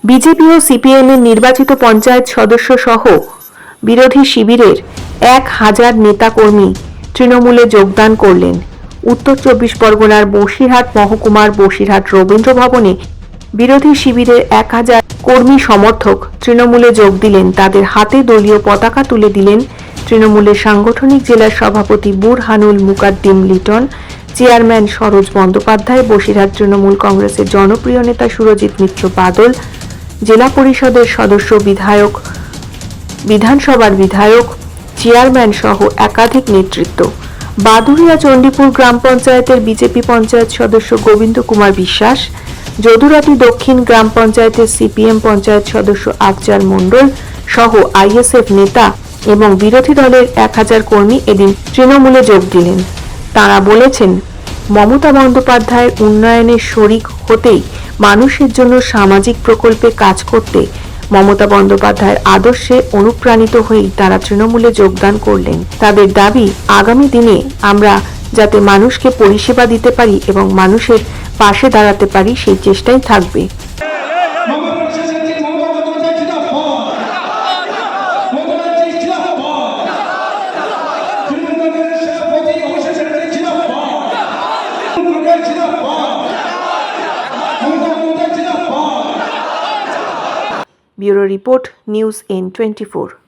BJP ও CPM এর নির্বাচিত পঞ্চায়েত সদস্য সহ বিরোধী শিবিরের 1000 নেতাকর্মী তৃণমূলে যোগদান করলেন। উত্তর 24 পরগনার বসিরহাট মহকুমার বসিরহাট রবীন্দ্র ভবনে বিরোধী শিবিরের 1000 কর্মী সমর্থক তৃণমূলে যোগ দিলেন। তাদের হাতে দলীয় পতাকা তুলে দিলেন তৃণমূলের সাংগঠনিক জেলার সভাপতি বুরহানুল মুকাদ্দিম লিটন, চেয়ারম্যান সরোজ বন্দ্যোপাধ্যায়, বসিরহাট তৃণমূল কংগ্রেসের জনপ্রিয় নেতা সুরজিৎ মিত্র বাদল, জেলা পরিষদের সদস্য, বিধায়ক, বিধানসভার বিধায়ক, চেয়ারম্যান সহ একাধিক নেতৃত্ব। বাদুড়িয়া চণ্ডীপুর গ্রাম পঞ্চায়েতের বিজেপি পঞ্চায়েত সদস্য গোবিন্দ কুমার বিশ্বাস, যদুরাটি দক্ষিণ গ্রাম পঞ্চায়েতের সিপিএম পঞ্চায়েত সদস্য আফজাল মণ্ডল সহ আইএসএফ নেতা এবং বিরোধী দলের 1000 কর্মী এদিন তৃণমূলে যোগ দিলেন। তাঁরা বলেছেন, মমতা বন্দ্যোপাধ্যায়ের উন্নয়নের শরিক হতেই, মানুষের জন্য সামাজিক প্রকল্পে কাজ করতে মমতা বন্দ্যোপাধ্যায়ের আদর্শে অনুপ্রাণিত হয়েই তারা তৃণমূলে যোগদান করলেন। তাদের দাবি, আগামী দিনে আমরা যাতে মানুষকে পরিষেবা দিতে পারি এবং মানুষের পাশে দাঁড়াতে পারি, সেই চেষ্টাই থাকবে। Bureau report, news N24।